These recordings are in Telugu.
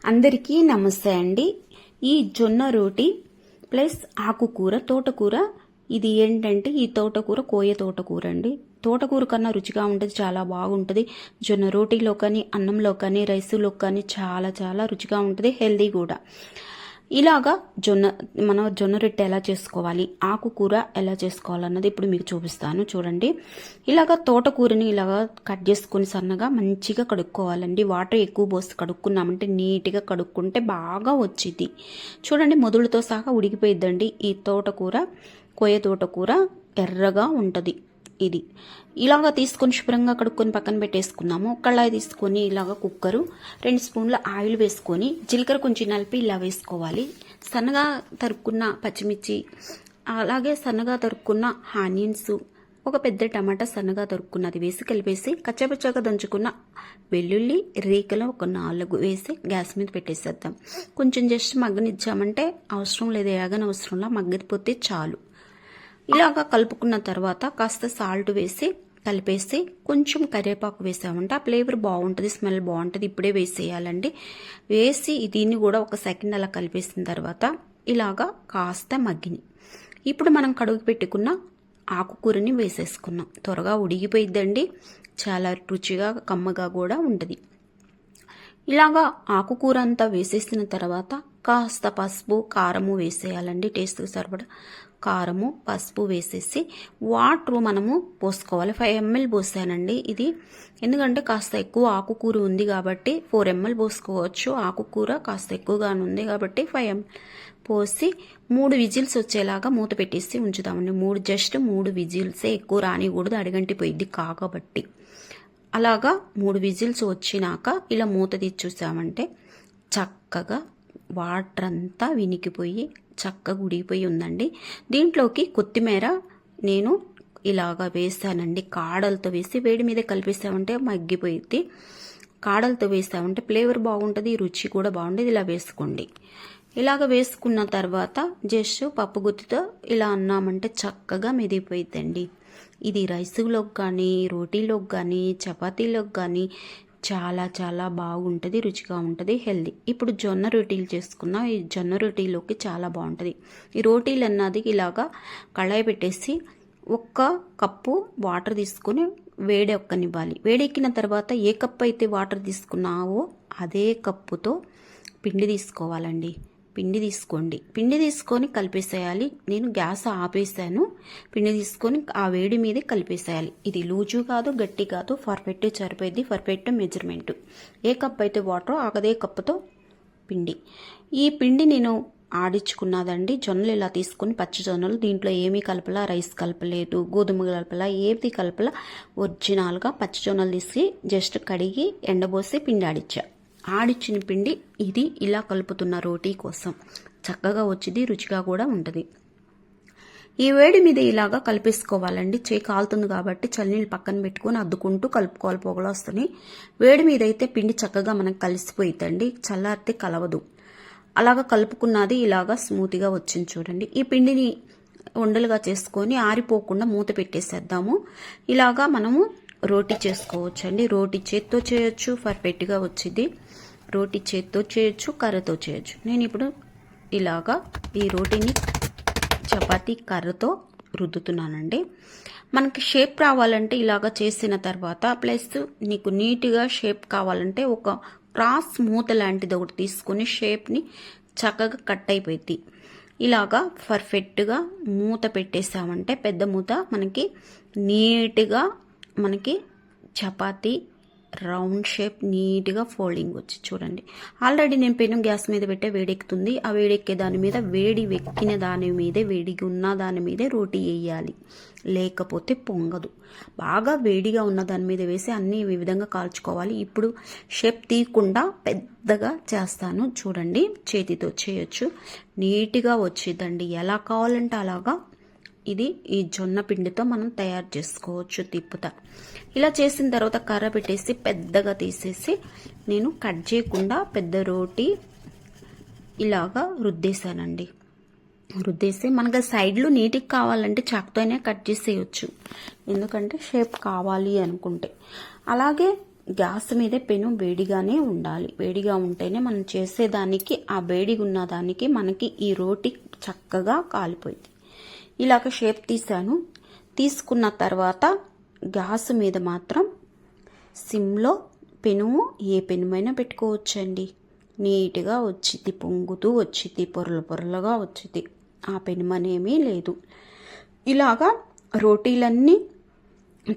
అందరికీ నమస్తే అండి. ఈ జొన్న రోటి ప్లస్ ఆకుకూర తోటకూర, ఇది ఏంటంటే ఈ తోటకూర కోయ తోటకూర అండి. తోటకూర కన్నా రుచిగా ఉంటుంది, చాలా బాగుంటుంది. జొన్న రోటీలో కానీ, అన్నంలో కానీ, రైసులో కానీ చాలా చాలా రుచిగా ఉంటుంది, హెల్దీ కూడా. ఇలాగా మన జొన్న రొట్టె ఎలా చేసుకోవాలి, ఆకుకూర ఎలా చేసుకోవాలన్నది ఇప్పుడు మీకు చూపిస్తాను. చూడండి, ఇలాగా తోటకూరని ఇలాగా కట్ చేసుకుని సన్నగా మంచిగా కడుక్కోవాలండి. వాటర్ ఎక్కువ పోసి కడుక్కున్నామంటే నీట్గా కడుక్కుంటే బాగా వచ్చింది. చూడండి, మొదలుతో సహా ఉడికిపోయిద్దండి. ఈ తోటకూర కొయ్య తోటకూర ఎర్రగా ఉంటుంది. ఇది ఇలాగా తీసుకొని శుభ్రంగా కడుక్కొని పక్కన పెట్టేసుకున్నాము. కళాయి తీసుకొని ఇలాగ కుక్కరు 2 స్పూన్ల ఆయిల్ వేసుకొని జీలకర్ర కొంచెం నలిపి ఇలా వేసుకోవాలి. సన్నగా తరుక్కున్న పచ్చిమిర్చి, అలాగే సన్నగా తరుక్కున్న ఆనియన్స్, ఒక పెద్ద టమాటా సన్నగా తరుక్కున్నది వేసి కలిపేసి కచ్చపచ్చగా దంచుకున్న వెల్లుల్లి రేకలు ఒక 4 వేసి గ్యాస్ మీద పెట్టేసేద్దాం. కొంచెం జస్ట్ మగ్గనిచ్చామంటే అవసరం లేదు, ఏగని అవసరంలా మగ్గిపోతే చాలు. ఇలాగా కలుపుకున్న తర్వాత కాస్త సాల్ట్ వేసి కలిపేసి కొంచెం కరివేపాకు వేసామంటే ఆ ఫ్లేవర్ బాగుంటుంది, స్మెల్ బాగుంటుంది. ఇప్పుడే వేసేయాలండి. వేసి దీన్ని కూడా ఒక సెకండ్ అలా కలిపేసిన తర్వాత ఇలాగా కాస్త మగ్గిని ఇప్పుడు మనం కడుగు పెట్టుకున్న ఆకుకూరని వేసేసుకున్నాం. త్వరగా ఉడిగిపోయిద్దండి, చాలా రుచిగా కమ్మగా కూడా ఉంటుంది. ఇలాగా ఆకుకూర అంతా వేసేసిన తర్వాత కాస్త పసుపు కారము వేసేయాలండి. టేస్ట్కి సరిపడా కారము పసుపు వేసేసి వాటర్ మనము పోసుకోవాలి. 5 ml పోసానండి ఇది, ఎందుకంటే కాస్త ఎక్కువ ఆకుకూర ఉంది కాబట్టి 4 ml పోసుకోవచ్చు. ఆకుకూర కాస్త ఎక్కువగానే ఉంది కాబట్టి 5 ml పోసి 3 విజిల్స్ వచ్చేలాగా మూత పెట్టేసి ఉంచుతామండి. 3 విజిల్సే, ఎక్కువ రానికూడదు, అడిగంటిపోయిద్ది కాబట్టి. అలాగా 3 విజిల్స్ వచ్చినాక ఇలా మూత తీసి చూసామంటే చక్కగా వాటర్ అంతా వినికిపోయి చక్కగా ఉడిగిపోయి ఉందండి. దీంట్లోకి కొత్తిమీర నేను ఇలాగా వేసానండి. కాడలతో వేసి వేడి మీద కలిపేసామంటే మగ్గిపోయింది. కాడలతో వేసామంటే ఫ్లేవర్ బాగుంటుంది, రుచి కూడా బాగుంటుంది. ఇలా వేసుకోండి. ఇలాగ వేసుకున్న తర్వాత జస్ట్ పప్పు గుత్తితో ఇలా అన్నామంటే చక్కగా మెదిగిపోయిద్దండి. ఇది రైసులోకి కానీ, రోటీలోకి కానీ, చపాతీలోకి కానీ చాలా చాలా బాగుంటుంది, రుచిగా ఉంటుంది, హెల్దీ. ఇప్పుడు జొన్న రోటీలు చేసుకున్నాం. ఈ జొన్న రోటీలోకి చాలా బాగుంటుంది. ఈ రోటీలు అన్నది ఇలాగా కళాయి పెట్టేసి 1 కప్పు వాటర్ తీసుకొని వేడెక్కనివ్వాలి. వేడెక్కిన తర్వాత ఏ కప్పు అయితే వాటర్ తీసుకున్నావో అదే కప్పుతో పిండి తీసుకోవాలండి. పిండి తీసుకోండి. పిండి తీసుకొని కలిపేసేయాలి. నేను గ్యాస్ ఆపేసాను. పిండి తీసుకొని ఆ వేడి మీదే కలిపేసేయాలి. ఇది లూజు కాదు, గట్టి కాదు, పర్ఫెక్ట్ సరిపోయింది. Perfect measurement. ఏ కప్ అయితే వాటరో అదే కప్పుతో పిండి. ఈ పిండి నేను ఆడించుకున్నదండి. జొన్నలు ఇలా తీసుకొని, పచ్చి జొన్నలు, దీంట్లో ఏమీ కలపలా, రైస్ కలపలేదు, గోధుమ కలపలా, ఏది కలపలా, ఒరిజినల్గా పచ్చి జొన్నలు తీసి జస్ట్ కడిగి ఎండబోసి పిండి ఆడిచ్చిన పిండి ఇది. ఇలా కలుపుతున్న రోటీ కోసం చక్కగా వచ్చింది, రుచిగా కూడా ఉంటుంది. ఈ వేడి మీద ఇలాగా కలిపేసుకోవాలండి. చేయి కాలుతుంది కాబట్టి చల్లనీళ్ళు పక్కన పెట్టుకొని అద్దుకుంటూ కలుపుకోవాలి, పొగలు వస్తున్నాయి. వేడి మీద అయితే పిండి చక్కగా మనకు కలిసిపోయిద్దండి, చల్లారితే కలవదు. అలాగా కలుపుకున్నది ఇలాగా స్మూత్గా వచ్చింది చూడండి. ఈ పిండిని ఉండలుగా చేసుకొని ఆరిపోకుండా మూత పెట్టేసేద్దాము. ఇలాగా మనము రోటీ చేసుకోవచ్చండి. రోటీ చేత్తో చేయొచ్చు, పర్ఫెక్ట్గా వచ్చింది. రోటీ చేత్తో చేయొచ్చు, కర్రతో చేయొచ్చు. నేను ఇప్పుడు ఇలాగా ఈ రోటీని చపాతీ కర్రతో రుద్దుతున్నానండి. మనకి షేప్ రావాలంటే ఇలాగా చేసిన తర్వాత, ప్లస్ నీకు నీట్గా షేప్ కావాలంటే ఒక క్రాస్ మూత లాంటిది ఒకటి తీసుకుని షేప్ని చక్కగా కట్ అయిపోయింది. ఇలాగా పర్ఫెక్ట్గా మూత పెట్టేసామంటే పెద్ద మూత మనకి నీట్గా మనకి చపాతీ రౌండ్ షేప్ నీట్గా ఫోల్డింగ్ వచ్చి చూడండి. ఆల్రెడీ నేను పెనం గ్యాస్ మీద పెట్టే వేడెక్కుతుంది. ఆ వేడెక్కే దాని మీద, వేడి వెక్కిన దాని మీదే, వేడిగా ఉన్న దాని మీదే రోటీ వేయాలి, లేకపోతే పొంగదు. బాగా వేడిగా ఉన్న దాని మీద వేసి అన్ని ఈ విధంగా కాల్చుకోవాలి. ఇప్పుడు షేప్ తీయకుండా పెద్దగా చేస్తాను చూడండి. చేతితో చేయొచ్చు, నీట్గా వచ్చిందండి. ఎలా కావాలంటే అలాగా ఇది ఈ జొన్న పిండితో మనం తయారు చేసుకోవచ్చు. తిప్పుతా ఇలా చేసిన తర్వాత కర్ర పెట్టేసి పెద్దగా తీసేసి నేను కట్ చేయకుండా పెద్ద రోటీ ఇలాగా రుద్దేశానండి. రుద్దేసి మనకు సైడ్లు నీట్గా కావాలంటే చాకుతోనే కట్ చేసేయచ్చు, ఎందుకంటే షేప్ కావాలి అనుకుంటే. అలాగే గ్యాస్ మీదే పెను వేడిగానే ఉండాలి. వేడిగా ఉంటేనే మనం చేసేదానికి ఆ వేడిగా ఉన్న దానికి మనకి ఈ రోటి చక్కగా కాలిపోయింది. ఇలాగ షేప్ తీసాను. తీసుకున్న తర్వాత గ్యాస్ మీద మాత్రం సిమ్లో పెనుము, ఏ పెనుమైనా పెట్టుకోవచ్చండి. నీట్గా వచ్చింది, పొంగుతూ వచ్చింది, పొరలు పొరలుగా వచ్చింది. ఆ పెనుమనేమీ లేదు. ఇలాగా రోటీలన్నీ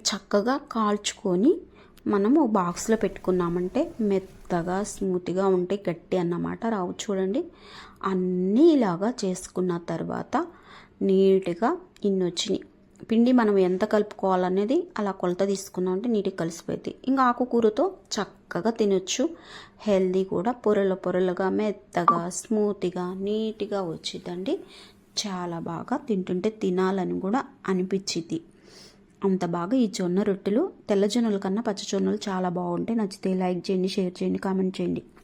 చక్కగా కాల్చుకొని మనము బాక్స్లో పెట్టుకున్నామంటే మెత్తగా స్మూత్గా ఉంటే గట్టి అన్నమాట రావు. చూడండి, అన్నీ ఇలాగా చేసుకున్న తర్వాత నీట్గా ఇన్ని వచ్చినాయి. పిండి మనం ఎంత కలుపుకోవాలనేది అలా కొలత తీసుకున్నామంటే నీట్గా కలిసిపోయింది. ఇంకా ఆకుకూరతో చక్కగా తినొచ్చు. హెల్దీ కూడా, పొరలు పొరలుగా మెత్తగా స్మూత్గా నీట్గా వచ్చిందండి. చాలా బాగా తింటుంటే తినాలని కూడా అనిపించింది. అంత బాగా ఈ జొన్న రొట్టెలు తెల్ల జొన్నల కన్నా పచ్చ జొన్నలు చాలా బాగుంటాయి. నచ్చితే లైక్ చేయండి, షేర్ చేయండి, కామెంట్ చేయండి.